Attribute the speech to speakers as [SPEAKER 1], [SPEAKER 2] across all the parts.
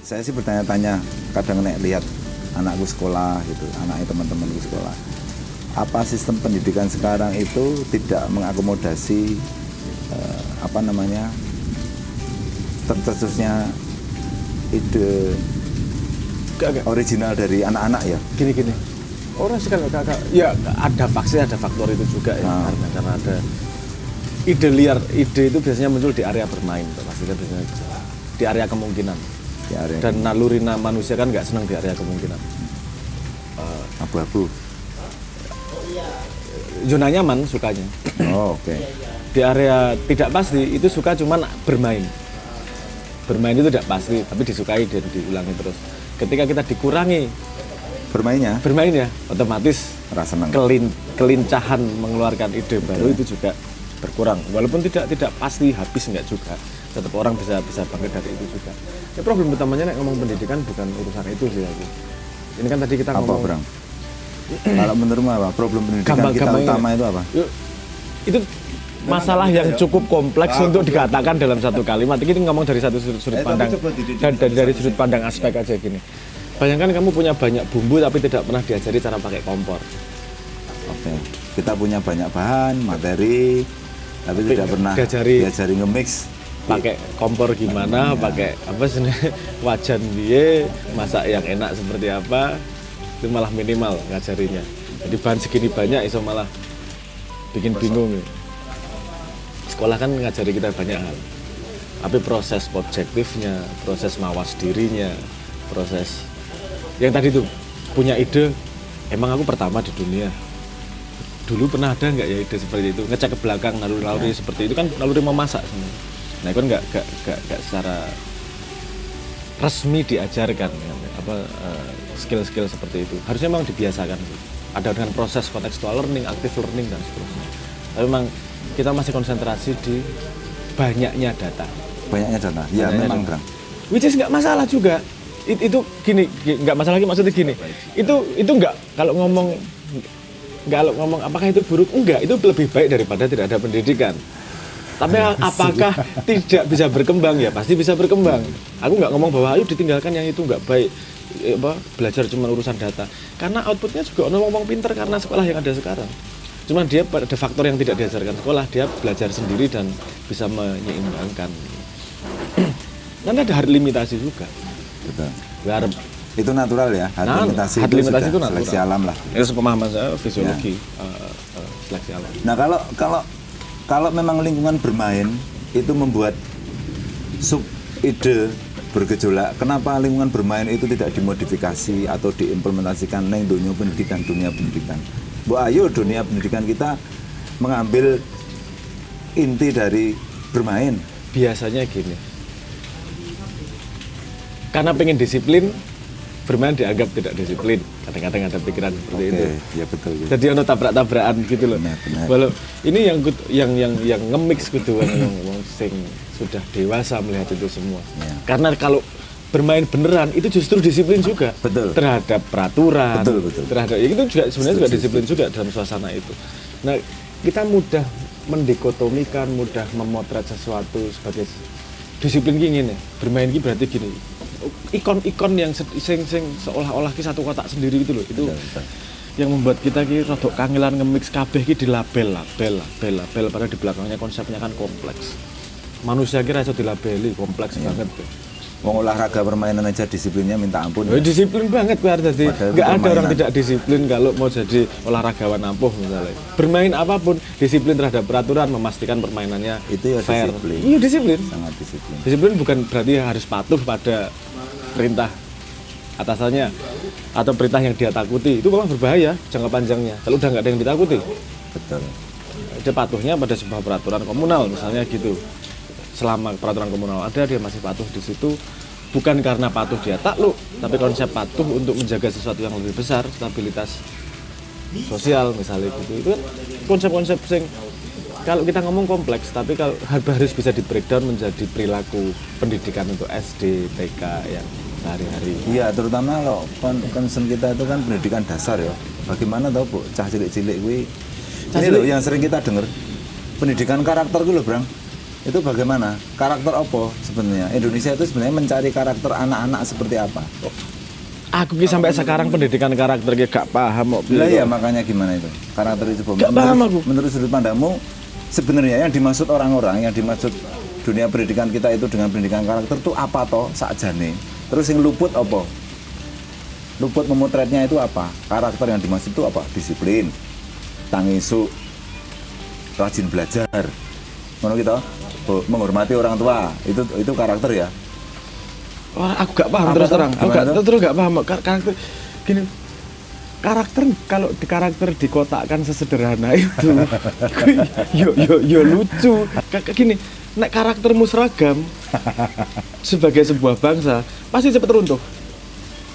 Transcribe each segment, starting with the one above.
[SPEAKER 1] Saya sih bertanya-tanya kadang nek lihat anakku sekolah gitu, anaknya teman-temanku sekolah. Apa sistem pendidikan sekarang itu tidak mengakomodasi tercetusnya ide original dari anak-anak ya?
[SPEAKER 2] Gini. Orang sih kalau kakak, ya ada faktor itu juga ya, karena ada ide liar. Ide itu biasanya muncul di area bermain, pasti kan biasanya di area kemungkinan. Dan naluri manusia kan nggak senang di area kemungkinan.
[SPEAKER 1] Abu-abu.
[SPEAKER 2] Zona nyaman sukanya.
[SPEAKER 1] Oh, oke.
[SPEAKER 2] Di area tidak pasti itu suka cuman bermain. Bermain itu tidak pasti, tapi disukai dan diulangi terus. Ketika kita dikurangi bermainnya, otomatis
[SPEAKER 1] rasa senang.
[SPEAKER 2] Kelincahan mengeluarkan ide baru itu juga berkurang. Walaupun tidak pasti habis, enggak juga. Tetap orang bisa bangkit dari itu juga. Ya, problem utamanya nek ngomong pendidikan bukan urusan itu sih aku. Ini kan tadi kita ngomong.
[SPEAKER 1] Apa, Bang? Kalau menurutmu apa? Problem pendidikan kita utama itu apa?
[SPEAKER 2] Itu masalah yang cukup kompleks untuk dikatakan dalam satu kalimat. Kita ngomong dari satu sudut pandang dan dari sudut pandang aspek aja gini. Bayangkan kamu punya banyak bumbu tapi tidak pernah diajari cara pakai kompor.
[SPEAKER 1] Oke. Kita punya banyak bahan, materi, tapi tidak pernah diajari nge-mix.
[SPEAKER 2] Pakai kompor gimana, pakai apa sih wajan biye, masak yang enak seperti apa, itu malah minimal ngajarinya. Jadi bahan segini banyak iso malah bikin bingung. Sekolah kan ngajari kita banyak hal, tapi proses objektifnya, proses mawas dirinya, proses yang tadi tuh punya ide, emang aku pertama di dunia. Dulu pernah ada nggak ya ide seperti itu? Ngecek ke belakang naluri seperti itu kan naluri memasak semua. Nah itu kan nggak secara resmi diajarkan kan, skill-skill seperti itu. Harusnya memang dibiasakan. Ada dengan proses contextual learning, active learning dan seterusnya. Tapi memang kita masih konsentrasi di banyaknya data.
[SPEAKER 1] Ya memang Bang.
[SPEAKER 2] Which is nggak masalah juga. Itu gini, nggak masalah lagi maksudnya gini. Itu nggak kalau ngomong apakah itu buruk? Enggak, itu lebih baik daripada tidak ada pendidikan. Tapi apakah tidak bisa berkembang? Ya pasti bisa berkembang. Aku nggak ngomong bahwa ayo ditinggalkan yang itu nggak baik. Belajar cuma urusan data. Karena outputnya juga ngomong pinter karena sekolah yang ada sekarang. Cuman dia pada faktor yang tidak diajarkan sekolah, dia belajar sendiri dan bisa menyeimbangkan. Nanti ada hard limitasi juga.
[SPEAKER 1] Betul.
[SPEAKER 2] Itu
[SPEAKER 1] natural ya, hard limitasi itu natural. Seleksi alam lah.
[SPEAKER 2] Itu sepemahaman saya fisiologi seleksi alam.
[SPEAKER 1] Nah kalau memang lingkungan bermain itu membuat sub ide bergejolak, kenapa lingkungan bermain itu tidak dimodifikasi atau diimplementasikan neng dunia pendidikan? Bu ayo dunia pendidikan kita mengambil inti dari bermain.
[SPEAKER 2] Biasanya gini, karena pengen disiplin, bermain dianggap tidak disiplin. Kadang-kadang ada pikiran seperti itu.
[SPEAKER 1] Ya betul.
[SPEAKER 2] Jadi ono tabrak-tabrakan gitu loh.
[SPEAKER 1] Benar.
[SPEAKER 2] Walau ini yang nge-mix gitu yang sing sudah dewasa melihat itu semua.
[SPEAKER 1] Ya.
[SPEAKER 2] Karena kalau bermain beneran itu justru disiplin juga.
[SPEAKER 1] Betul.
[SPEAKER 2] Terhadap peraturan.
[SPEAKER 1] Betul.
[SPEAKER 2] Terhadap itu juga sebenarnya juga disiplin juga dalam suasana itu. Nah, kita mudah mendikotomikan, mudah memotret sesuatu sebagai disiplin gini nih. Bermain ini berarti gini. Ikon-ikon yang sing seolah-olah ki satu kotak sendiri gitu loh. Itu betul. Yang membuat kita ki rodok kangelan nge-mix kabeh ki dilabel padahal di belakangnya konsepnya kan kompleks. Manusia kira iso dilabeli kompleks banget.
[SPEAKER 1] Wong olahraga permainan aja disiplinnya minta ampun.
[SPEAKER 2] Ya. Disiplin banget kuwi jadi enggak ada orang tidak disiplin kalau mau jadi olahragawan ampuh misalnya. Bermain apapun disiplin terhadap peraturan, memastikan permainannya
[SPEAKER 1] itu ya
[SPEAKER 2] fair.
[SPEAKER 1] Disiplin.
[SPEAKER 2] Iya disiplin.
[SPEAKER 1] Sangat disiplin.
[SPEAKER 2] Disiplin bukan berarti harus patuh pada perintah atasannya atau perintah yang dia takuti. Itu memang berbahaya jangka panjangnya. Kalau udah nggak ada yang ditakuti.
[SPEAKER 1] Betul.
[SPEAKER 2] Dia patuhnya pada sebuah peraturan komunal misalnya gitu. Selama peraturan komunal ada, dia masih patuh di situ. Bukan karena patuh dia takluk, tapi konsep patuh untuk menjaga sesuatu yang lebih besar, stabilitas sosial misalnya gitu. Itu kan konsep-konsep sing kalau kita ngomong kompleks, tapi kalau harus bisa di breakdown menjadi perilaku pendidikan untuk SD, TK yang sehari-hari.
[SPEAKER 1] Iya, terutama kalau concern kita itu kan pendidikan dasar ya. Bagaimana tau Bu, cah cilik-cilik kuwi. Ini loh yang sering kita dengar. Pendidikan karakter itu loh, Bang. Itu bagaimana? Karakter apa sebenarnya? Indonesia itu sebenarnya mencari karakter anak-anak seperti apa?
[SPEAKER 2] Aku ki sampai sekarang pendidikan karakter ki gak paham kok.
[SPEAKER 1] Lah ya makanya gimana itu? Karakter itu
[SPEAKER 2] Gak paham aku.
[SPEAKER 1] Menurut sudut pandangmu sebenarnya yang dimaksud orang-orang, yang dimaksud dunia pendidikan kita itu dengan pendidikan karakter itu apa toh sakjane? Terus yang luput apa? Luput memotretnya itu apa? Karakter yang dimaksud itu apa? Disiplin, tangisu, rajin belajar. Ngono gitu. Menghormati orang tua. Itu karakter ya.
[SPEAKER 2] Wah, aku gak paham
[SPEAKER 1] Apa
[SPEAKER 2] terus
[SPEAKER 1] tuh?
[SPEAKER 2] terang. Aku
[SPEAKER 1] Gimana
[SPEAKER 2] gak
[SPEAKER 1] tuh?
[SPEAKER 2] terus gak paham karakter gini. Karakter kalau di karakter dikotakkan sesederhana itu yo lucu. Gini, nek karaktermu seragam sebagai sebuah bangsa pasti cepat runtuh.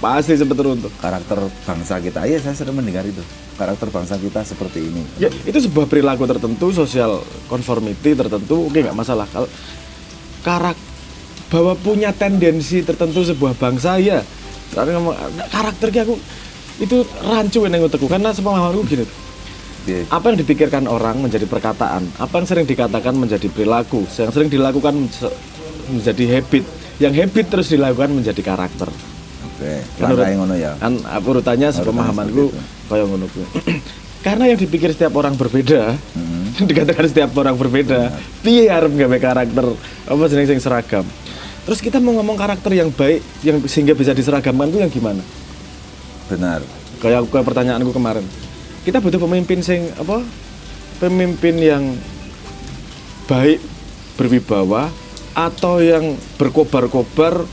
[SPEAKER 2] Pasti cepat runtuh.
[SPEAKER 1] Karakter bangsa kita. Iya, saya sering mendengar itu. Karakter bangsa kita seperti ini.
[SPEAKER 2] Ya, itu sebuah perilaku tertentu, social conformity tertentu, oke nggak masalah. Kalau bahwa punya tendensi tertentu sebuah bangsa ya, karakternya aku itu rancu yang ngutekku karena sepemahamanku gini. Apa yang dipikirkan orang menjadi perkataan, apa yang sering dikatakan menjadi perilaku, yang sering dilakukan menjadi habit, yang habit terus dilakukan menjadi karakter.
[SPEAKER 1] Oke, langkah yang ngono ya.
[SPEAKER 2] Kan urutannya sepemahamanku kayak ngono ku. Karena yang dipikir setiap orang berbeda, dikatakan setiap orang berbeda, piye arep gawe karakter apa jeneng sing seragam. Terus kita mau ngomong karakter yang baik yang sehingga bisa diseragamkan itu yang gimana?
[SPEAKER 1] Benar.
[SPEAKER 2] Kayak pertanyaanku kemarin. Kita butuh pemimpin sing apa? Pemimpin yang baik, berwibawa atau yang berkobar-kobar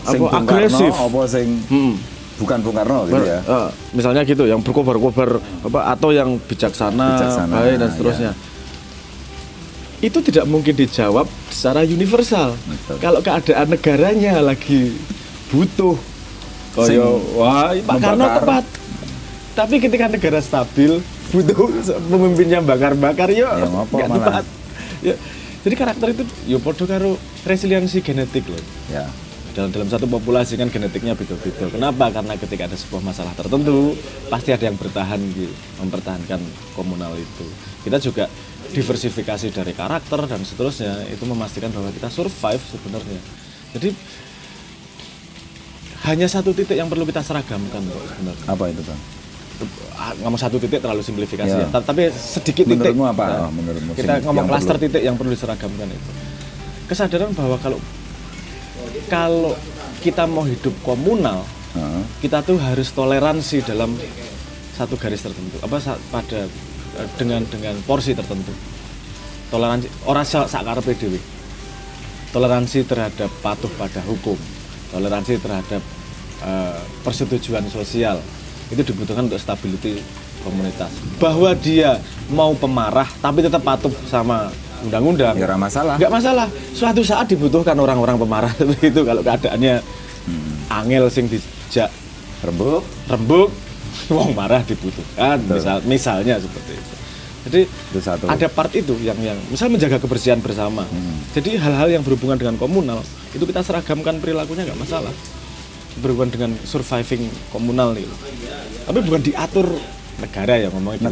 [SPEAKER 2] apa agresif?
[SPEAKER 1] Apa sing bukan Bung Karno gitu ya.
[SPEAKER 2] Misalnya gitu, yang berkobar-kobar apa atau yang bijaksana baik dan seterusnya. Ya. Itu tidak mungkin dijawab secara universal.
[SPEAKER 1] Betul.
[SPEAKER 2] Kalau keadaan negaranya lagi butuh wah Pak Karno tepat. Tapi ketika negara stabil butuh pemimpinnya bakar-bakar ya nggak tepat. Ya, jadi karakter itu ya podo karo resiliensi genetik loh.
[SPEAKER 1] Ya.
[SPEAKER 2] Dalam satu populasi kan genetiknya beda-beda. Kenapa? Karena ketika ada sebuah masalah tertentu pasti ada yang bertahan mempertahankan komunal itu. Kita juga diversifikasi dari karakter dan seterusnya itu memastikan bahwa kita survive sebenarnya. Jadi hanya satu titik yang perlu kita seragamkan sebenarnya.
[SPEAKER 1] Apa itu, Bang?
[SPEAKER 2] Ngomong satu titik terlalu simplifikasi ya. Tapi sedikit titik.
[SPEAKER 1] Menurutmu apa? Menurutmu
[SPEAKER 2] kita ngomong klaster titik yang perlu diseragamkan itu. Kesadaran bahwa kalau kita mau hidup komunal, kita tuh harus toleransi dalam satu garis tertentu. Pada dengan porsi tertentu. Toleransi ora sakarepe dhewe. Toleransi terhadap patuh pada hukum. Toleransi terhadap persetujuan sosial. Itu dibutuhkan untuk stability komunitas. Bahwa dia mau pemarah tapi tetap patuh sama undang-undang.
[SPEAKER 1] Ya, masalah.
[SPEAKER 2] Nggak masalah. Suatu saat dibutuhkan orang-orang pemarah seperti itu kalau keadaannya angel sing dijak rembuk, wong marah dibutuhkan. Misalnya seperti itu. Jadi ada part itu yang misal menjaga kebersihan bersama. Jadi hal-hal yang berhubungan dengan komunal itu kita seragamkan perilakunya nggak masalah. Berhubungan dengan surviving komunal nih. Tapi bukan diatur negara ya ngomongnya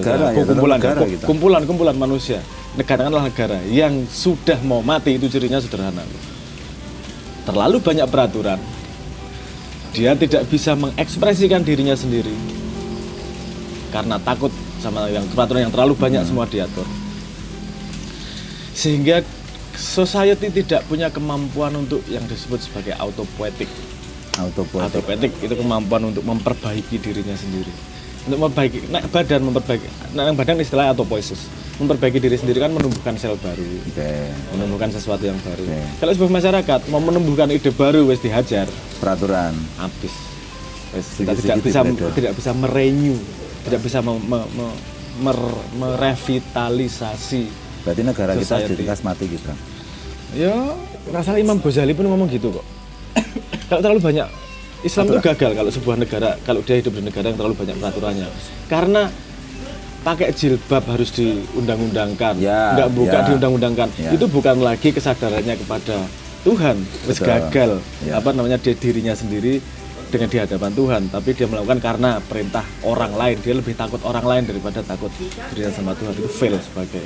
[SPEAKER 2] gitu. Kumpulan manusia. Negara adalah negara yang sudah mau mati, itu cirinya sederhana. Terlalu banyak peraturan. Dia tidak bisa mengekspresikan dirinya sendiri. Karena takut sama yang peraturan yang terlalu banyak semua diatur. Sehingga society tidak punya kemampuan untuk yang disebut sebagai autopoietic itu kemampuan untuk memperbaiki dirinya sendiri. Untuk memperbaiki badan istilahnya autopoiesis. Memperbaiki diri sendiri kan menumbuhkan sel baru, menumbuhkan sesuatu yang baru. Kalau sebuah masyarakat mau menumbuhkan ide baru, wes dihajar peraturan, habis. Kita tidak bisa merenew, tidak bisa merevitalisasi.
[SPEAKER 1] Berarti negara kita identitas mati kita.
[SPEAKER 2] Ya, rasanya Imam Ghazali pun ngomong gitu kok. Kalau terlalu banyak Islam itu gagal kalau sebuah negara, kalau dia hidup di negara yang terlalu banyak peraturannya. Karena pakai jilbab harus diundang-undangkan, nggak buka diundang-undangkan. Itu bukan lagi kesadarannya kepada Tuhan, wis gagal. Dirinya sendiri dengan di hadapan Tuhan, tapi dia melakukan karena perintah orang lain. Dia lebih takut orang lain daripada takut dirinya sama Tuhan. Itu fail sebagai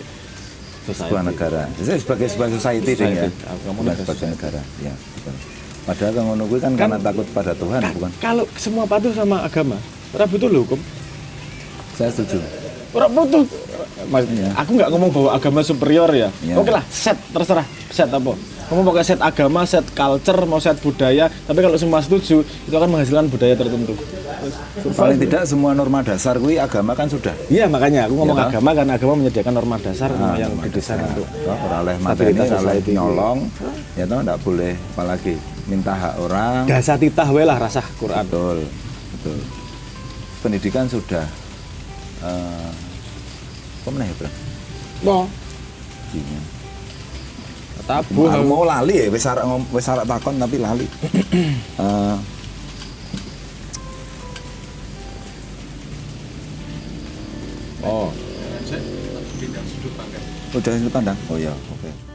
[SPEAKER 1] sebuah negara. Jadi sebagai sebuah society ding ya.
[SPEAKER 2] Kamu
[SPEAKER 1] Bukan sebagai negara. Ya, betul. Padahal kalau ngono kuwi kan karena takut pada Tuhan, bukan?
[SPEAKER 2] Kalau semua patuh sama agama, ora butuh lho hukum.
[SPEAKER 1] Saya setuju.
[SPEAKER 2] Ora butuh. Maksudnya, aku nggak ngomong bahwa agama superior ya.
[SPEAKER 1] Ya.
[SPEAKER 2] Oke lah, set terserah. Set apa? Kamu pakai set agama, set culture, mau set budaya, tapi kalau semua setuju, itu akan menghasilkan budaya tertentu.
[SPEAKER 1] Paling tidak semua norma dasar kuwi agama kan sudah.
[SPEAKER 2] Iya, makanya aku ngomong
[SPEAKER 1] Ya,
[SPEAKER 2] agama karena agama menyediakan norma dasar yang
[SPEAKER 1] norma
[SPEAKER 2] didesain
[SPEAKER 1] dasar.
[SPEAKER 2] untuk
[SPEAKER 1] Ora oleh mateni,
[SPEAKER 2] stabilitas
[SPEAKER 1] ora oleh
[SPEAKER 2] society.
[SPEAKER 1] nyolong, ya toh enggak boleh apalagi minta hak orang.
[SPEAKER 2] Dasa titah wae lah rasah Quran.
[SPEAKER 1] Betul, betul. Pendidikan sudah kok meneh ya, Bro?
[SPEAKER 2] Mau
[SPEAKER 1] Iya.
[SPEAKER 2] tabuh
[SPEAKER 1] Mau lali ya, wis arek takon tapi lali.
[SPEAKER 2] Oh,
[SPEAKER 1] Udah sudut pandang. Oh ya, oke.